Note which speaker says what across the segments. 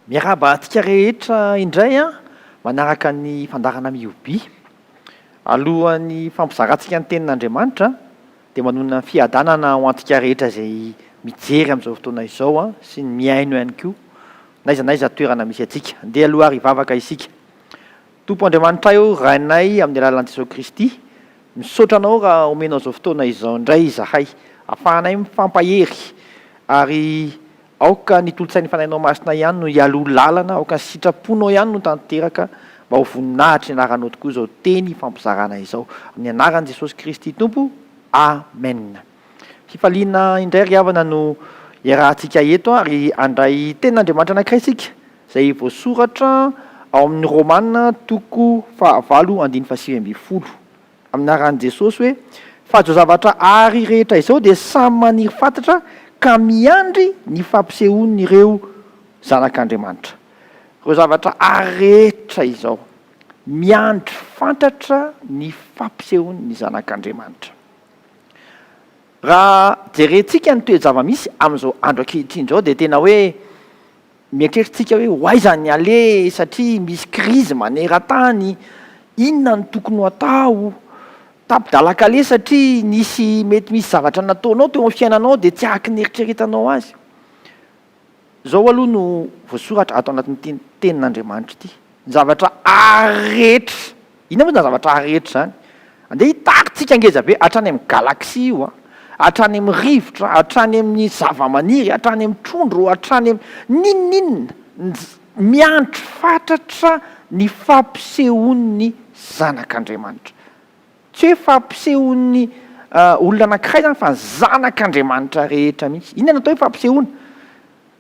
Speaker 1: Miaraba antsika rehetra indray a manaraka ny fandarana Mihobia. Alohan'ny fampizarantsika ny tenin'Andriamanitra dia manona fiadanana ho antsika rehetra izay mijery amin'izao fotoana izao a sy ny miaino ihany koa n'aiza toerana misy antsika. Andeha aloha ary hivavaka isika. Tompo Andriamanitra io rainay amin'ny alalan'i Jesosy Kristy, misaotra anao raha omenao izao fotoana izao indray izahay ahafahanay mifampahery ary aoka ny tolotsain'ny fanahinao masina ihany no hialoha lalana, aoka ny sitraponao ihany no tanteraka mba ho voninahitra ny anaranao tokoa izao teny fampizarana izao. Amin'ny anaran'i Jesosy Kristy Tompo, amen. Fifaliana indray ry havana no iarahantsika eto ary andray tenin'Andriamanitra anankiray isika izay voasoratra ao amin'ny Romanina toko 8:9-10. Amin'ny anaran'i Jesosy hoe: fa izao zavatra ary rehetra izao dia samy maniry fantatra ka miandry ny fampisehoan'ireo zanak'Andriamanitra. Ireo zavatra ary rehetra izao miandry fantatra ny fampisehoan'ny zanak'Andriamanitra. Raha jerentsika ny toe-java-misy amin'izao andro ankehitriny izao dia tena hoe mieritreritsika hoe hoaiza ny ale satria misy krizy maneran-tany, inona ny tokony ho atao, tapidalakale satria mety misy zavatra nataonao teo amin'ny fiainanao dia tsy ahaky ny eritreretanao azy. Zao aloha no voasoratra ato anatin'ny tenin'Andriamanitra ity. Ny zavatra rehetra. Inona moa zany zavatra rehetra zany? Andeha hitakintsika ngeza be hatrany amin'ny galaxia io, hatrany amin'ny rivotra, hatrany amin'ny zava-maniry, hatrany amin'ny trondro, hatrany amin'ny ninninina miandry fantatra ny fampisehoan'ny zanak'Andriamanitra. Tsy hoe fampisehoan'ny olona anankiray zany fa ny zanak'Andriamanitra rehetra mihitsy. Inona natao hoe fampisehoana?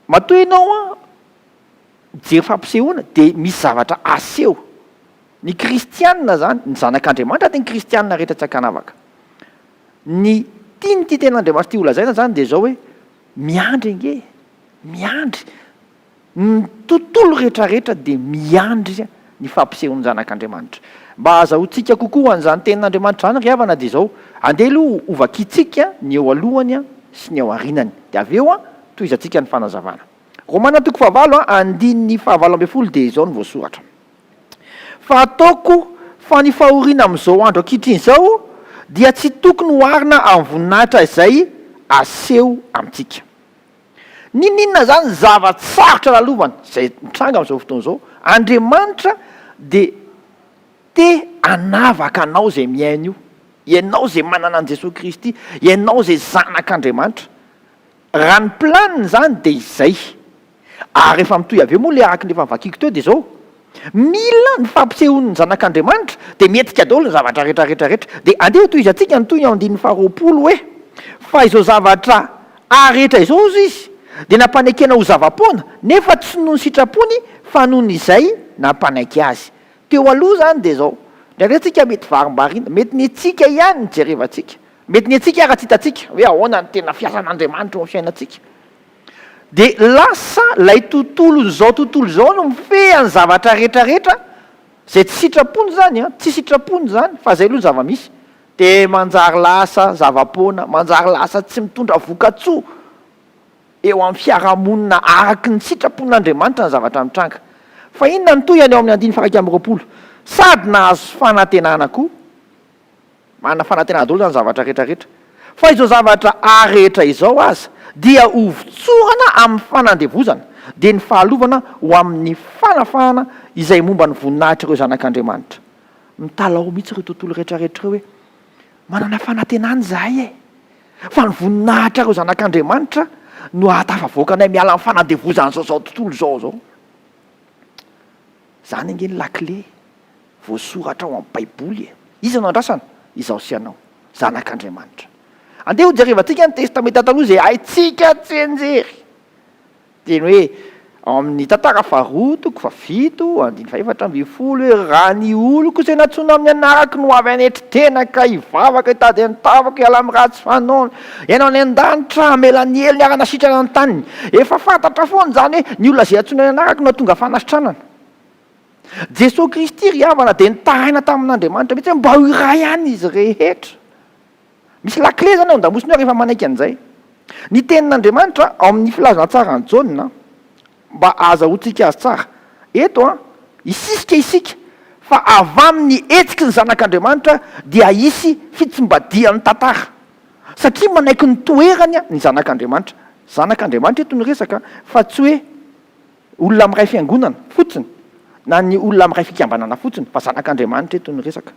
Speaker 1: Matoa ianao jery fampisehoana dia misy zavatra aseho. Ny kristianina zany, ny zanak'Andriamanitra dia ny kristianina rehetra tsy akanavaka. Ny tianyty tenin'Andriamanitra ty olazaina zany dia zao hoe miandry ange, miandry. Ny tontolo rehetrarehetra dia miandry ny fampisehoan'ny zanak'Andriamanitra. Mba azahoantsika kokoa an'izany tenin'Andriamanitra zany ry havana dia zao andeha aloha ovakitsika ny eo alohany sy ny eo arinany dia avy eo tohizantsika ny fanazavana. Romanina toko 8:9 dia izao no voasoratra: fa ataoko fa ny fahoriana amin'izao andro ankehitriny izao dia tsy tokony hoarina amin'ny voninahitra izay aseho amintsika. Ninninona zany zavatsarotra lalovana izay mitranga amin'izao fotoana izao? Andriamanitra dia te anavaka anao izay miaina io, ianao izay manana an' Jesosy Kristy, ianao izay zanak'Andriamanitra. Raha ny planiny zany dia izay. Ary rehefa mitohy avy eo moa le araka rehefa vakiko teo dia zao mila ny fampisehoan'ny zanak'Andriamanitra dia mietrika daholo ny zavatra rehetrarehetra. Dia andeha tohizantsika ny toy ny 2:20 hoe: fa izao zavatra rehetra izao ozy izy dia nampanekena ho zava-poana nefa tsy noho ny sitrapony fa noho ny izay nampanaiky azy. Teo aloha zany dia zao ndraindraitsika mety varimbarina, mety ny antsika ihany ny jerevantsika, mety ny antsika raha tsy hitatsika hoe ahoana ny tena fiasan'Andriamanitra eo amin'ny fiainantsika. Dia lasa ilay tontolo zao tontolo izao no mifehan'ny zavatra rehetrarehetra izay tsy sitrapony zany tsy sitrapony zany fa zay aloha zava-misy dia manjary lasa zava-poana, manjary lasa tsy mitondra voka-tsoa eo amin'ny fiarahamonina araky ny sitrapon'Andriamanitra ny zavatra mitranga. Fa inona ny toy any eo amin'ny 2:20? Sady nahazo fanantenana koa, manana fanantenana daholo zany zavatra rehetrarehetra. Fa izao zavatra rehetra izao aza dia hovotsorana amin'ny fanandevozana dia ny fahalovana ho amin'ny fanafahana izay momba ny voninahitra ireo zanak'Andriamanitra. Mitalao mihitsy ireo tontolo rehetrarehetra hoe manana fanantenana zahay fa ny voninahitra ireo zanak'Andriamanitra no ahatafavoakanay miala amin'ny fanandevozana zao tontolo zao. Zany ange ny lakile voasoratra ao amin'ny Baiboly. Iza no andrasana? Izaho sy anao, zanak'Andriamanitra. Andeha ho jerevantsika ny testamenta taloha izay haitsika tsy enjery. Dia ny hoe ao amin'ny tantara faharoa toko 7:4 hoe raha ny oloko izay natsoina amin'ny anaraky no avy anetry tena ka hivavaka hitady an-tavaka hiala amin'ny ratsy fanaony, ianao any an-danitra amela ny elo ny arana sitrana ny taniny. Efa fantatra foana zany hoe ny olona izay atsoina any anaraka no tonga fanasitranana. Jesosy Kristy ry havana dia nitaraina tamin'Andriamanitra mihitsy mba ho iray ihany izy rehetra. Misy lakile zany ao an-damosiny ao rehefa manaiky an'izay. Ny tenin'Andriamanitra ao amin'ny filazana tsara ny Jaona mba azahoantsika azy tsara eto a isisika isika fa avy amin'ny etsiky ny zanak'andriamanitra dia isy fitsombadian'ny tantara satria manaiky ny toerany a ny zanak'andriamanitra. Zanak'andriamanitra eto ny resaka fa tsy hoe olona amiray fiangonana fotsiny na ny olona amiray fikambanana fotsiny fa zanak'andriamanitra eto ny resaka.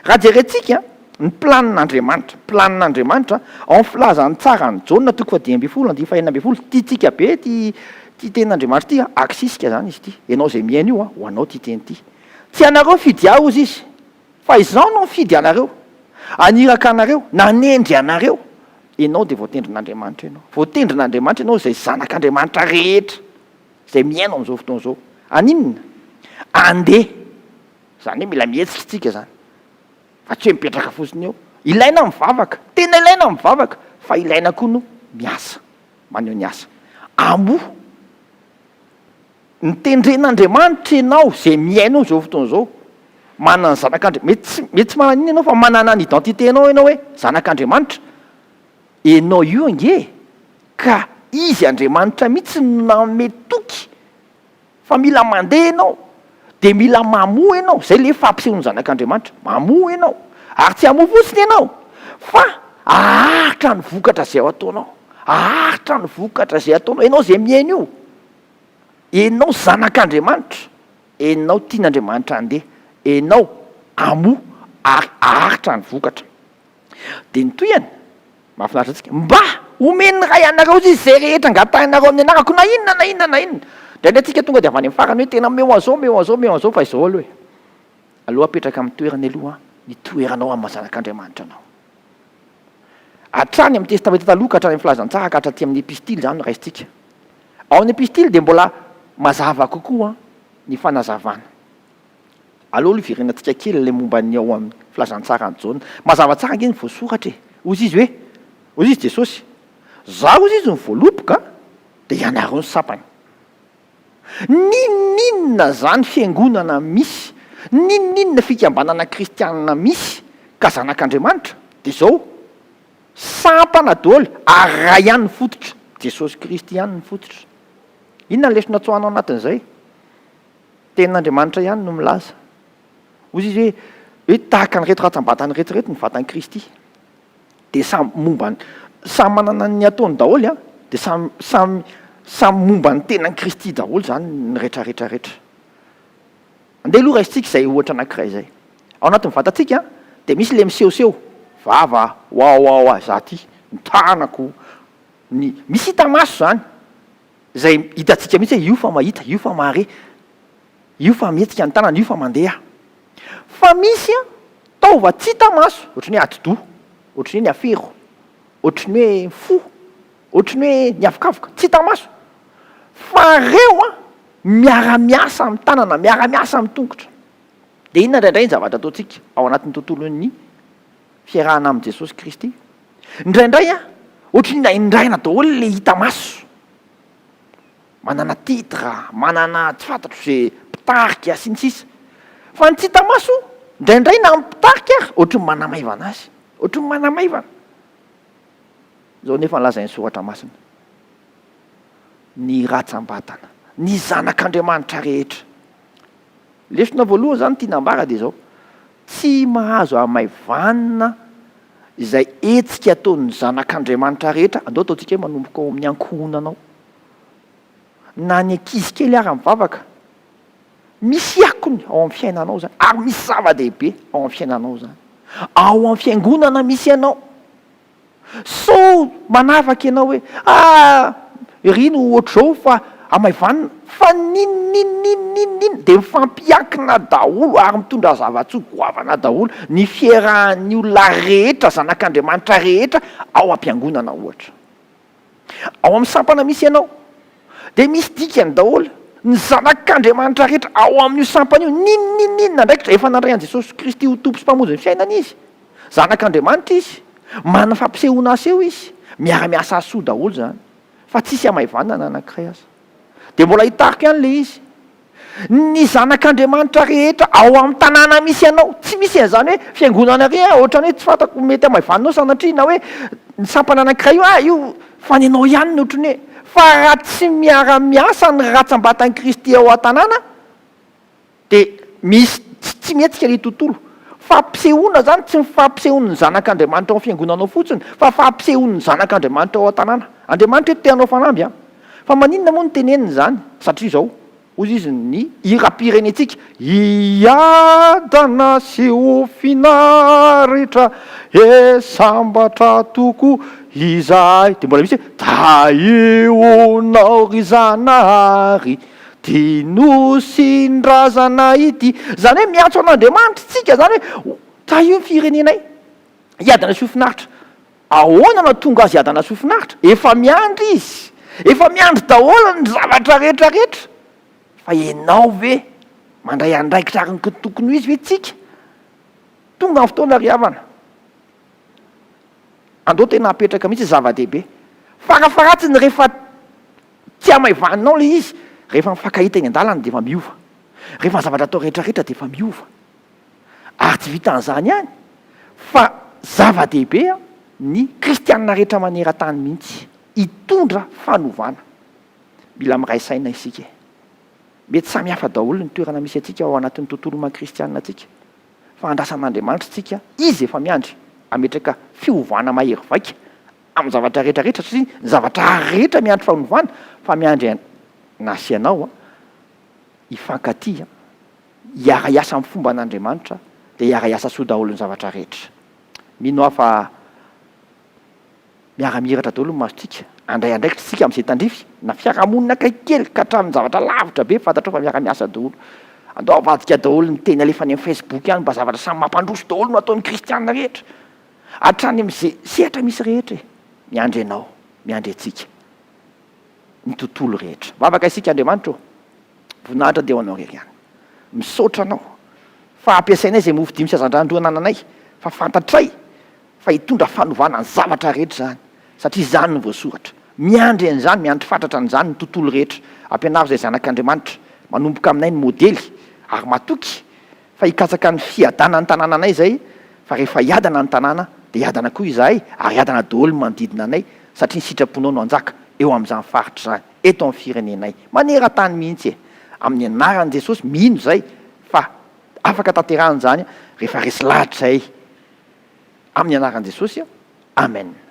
Speaker 1: Raha jerentsika ny planin'andriamanitra ao amin'ny filazany tsara ny jaona toko 10:10 tiatsika be ty tenin'andriamanitra ty aksisika zany izy ty ianao zay miaina io a ho anao ty teny ty tsy anareo fidy ao izy izy fa izao no mifidy anareo aniraka anareo nanendry anareo ianao de voatendrin'andriamanitra ianao voatendrin'andriamanitra ianao zay zanak'andriamanitra rehetra zay miaina am'izao fotoana zao aninona andeha zany hoe mila mihetsika tsika zany fa tsy hoe mipetraka fotsiny eo ilaina mivavaka tena ilaina mivavaka fa ilaina koa no miasa maneho ny asa amo ny tendren'andriamanitra ianao zay miainao zao fotoana zao manana zanak'andriamanitra mety tsy manan'iny ianao fa manana ny identité anao ianao hoe zanak'andriamanitra ianao io ange ka izy andriamanitra mihitsy nametoky fa mila mandeha ianao de mila mamoa ianao zay le fampiseho ny zanak'andriamanitra mamoa ianao ary tsy amoa fotsiny ianao fa aharitra ny vokatra zay ao ataonao aharitra ny vokatra zay ataonao ianao zay miaina io ianao zanak'andriamanitra ianao tian'andriamanitra andeha ianao amoa ary aharitra ny vokatra de nytoyany mahafinaritra atsika mba omeny ray anareo izy zay rehetra angatahinareo amin'ny anarako na inona ndraindray atsika tonga de avy any amin'ny farany hoe tena meo azao fa izao aloha aloha apetraka amin'ny toerany aloha ny toeranao amin'ny zanak'andriamanitra anao hatrany amin'ny testamenta taloha ka hatrany amin'ny filazantsara ka hatraty amin'ny epistily zany no raisitsika ao amin'ny epistily de mbola mazava kokoa ny fanazavana aloha iverenantsika kely le momba ny ao amin'ny filazantsara ny jaona mazava tsara nge ny voasoratra ozy izy hoe ozy izy jesosy za ozy izy ny voaloboka de ianareo ny sapany ninninona zany fiangonana misy ninninona fikambanana kristianina misy ka zanak'andriamanitra de zao sampana daholo ary raha ihany ny fototra jesosy kristy ihany ny fototra inona ny lesona tsoanao anatin'izay tenin'andriamanitra ihany no milaza ozy izy hoe tahaka ny reto ratsambatany rehetrareto ny vatany kristy de samy manana ny ataony daholo a de samy momba ny tenany kristy daholo zany ny rehetrarehetrarehetra andeha aloha raisitsika zay ohatra anankiray zay ao anatin'ny vatantsika de misy le misehoseho vava oa za ty ny tanako misy hita maso zany zay hitatsika mihitsy hoe io fa mahita io fa mahare io fa mihetsika ny tanana io fa mandeha fa misy a taova tsy hita maso ohatrany hoe atido ohatrany hoe ny afero ohatrany hoe fo ohatrany hoe ny avokavoka tsy hita maso fa reo a miara-miasa amin'ny tanana miara-miasa amin'ny tongotra de inona indraindray ny zavatra ataontsika ao anatin'ny tontolon'ny fiarahana amin'i jesosy kristy indraindray a ohatrany na indraina daholo le hita maso manana titra manana tsy fantatro zay mpitarika sy ny sisa fa ny tsy hita maso indraindray na mipitarika ary ohatrany manamaivana azy ohatrany manamaivana zao nefa nlazain'ny soratra masina ny ratsambatana ny zanak'andriamanitra rehetra lesona voalohany zany tia nambara de zao tsy mahazo amaivanina izay etsika ataon'ny zanak'andriamanitra rehetra andao ataontsika hoe manomboka ao amin'ny ankohonanao na ny ankizy kely ary mivavaka misy akony ao amin'ny fiainanao zany ary misy zava-dehibe ao amin'ny fiainanao zany ao amin'ny fiangonana misy ianao so manavaka ianao hoe ry no ohatr'zao fa amaivanina fa ninninninninnin de mifampiankina daholo ary mitondra zava-tsogoavana daholo ny fiarahan'ny olona rehetra zanak'andriamanitra rehetra ao am-piangonana ohatra ao amin'ny sampana misy ianao de misy dikany daholo ny zanak'andriamanitra rehetra ao amin'io sampana io ninninninna ndraiky efa nandray an' jesosy kristy ho tompo sy mpamonjy ny fiainana izy zanak'andriamanitra izy mana fampisehoana aseho izy miara-miasa asoa daholo zany fa tsisy amaivanana anankiray azy de mbola hitarika ihany le izy ny zanak'andriamanitra rehetra ao amin'ny tanàna misy ianao tsy misy an'izany hoe fiangonana ry ohatrany hoe tsy fantako mety amaivaninao sanatria na hoe ny sampana anankiray io io fa ny anao ihany ny ohatrany hoe fa raha tsy miara-miasa ny ratsambatan'i Kristy ao an-tanàna dia misy tsy mihetsika ny tontolo. Fampisehoana zany tsy mifampisehoana ny zanak'Andriamanitra ao amin'ny fiangonanao fotsiny fa fampisehoana ny zanak'Andriamanitra ao an-tanàna. Andriamanitra eto te-hanao fanamby a. Fa maninona moa no teneniny zany? Satria zao ozy izy ny hira-pirenentsika iadana seho finaritra sambatra toko izay dia mbola misy ta eonao ry zanahary tinosindrazana ity. Zany hoe miantso an'Andriamanitra tsika zany hoe ta io ny firenenay iadana seho finaritra. Ahoana no tonga azy iadana seho finaritra? Efa miandry izy, efa miandry daholo ny zavatra rehetrarehetra. Fa ianao ve mandray andraikitra ariny tokony ho izy ve tsika? Tonga amin'ny fotoana ry havana. Andao tena apetraka mihitsy zava-dehibe. Farafaratsiny rehefa tsy amaivaninao le izy, rehefa mifankahita eny an-dalana dia efa miova. Rehefa zavatra atao rehetrarehetra dia efa miova. Ary tsy vitan'izany ihany fa zava-dehibe ny kristianina rehetra maneran-tany mihitsy hitondra fanovana. Mila miray saina isika. Mety samy hafa daholo ny toerana misy atsika ao anatin'ny tontolo ma-kristianina atsika. Fa andrasan'Andriamanitra tsika, izy efa miandry ametraka fiovana mahery vaika amin'ny zavatra rehetrarehetra satria ny zavatra rehetra miandry fanovana fa miandry nasianao hifankatia, hiara-iasa amin'ny fomba an'Andriamanitra dia hiara-iasa soa daholo ny zavatra rehetra. Mino aho fa miara-miratra daholo ny masontsika. Andray andraikitra tsika amin'izay tandrify na fiarahamonina kaikely ka hatramin'ny zavatra lavitra be fantatrao fa miara-miasa daholo. Andao avadika daholo ny teny alefa any amin'ny Facebook ihany mba zavatra samy mampandroso daholo no ataon'ny kristianina rehetra. Hatrany amin'izay sehatra misy rehetra miandry ianao, miandry antsika ny tontolo rehetra. Vavaka isika Andriamanitra voninahitra dia ho anao rery ihany. Misaotra anao fa ampiasainay izay mofo dimy sy hazan-drandro anananay fa fantatray fa hitondra fanovana ny zavatra rehetra zany satria zany no voasoratra. Miandry an'izany, miandry fantatra an'izany ny tontolo rehetra. Ampianaro izay zanak'Andriamanitra manomboka aminay ny modely ary matoky fa hikatsaka ny fiadana ny tanànanay zay fa rehefa hiadana ny tanàna dia hiadana koa izahay ary hiadana daholo ny manodidina anay satria ny sitraponao no anjaka eo amin'izany faritra zany eto amin'ny firenenay maneran-tany mihitsy amin'ny anaran'i Jesosy. Mino zay fa afaka tanterahana zany rehefa resy lahatra zay amin'ny anaran'i Jesosy. Amen.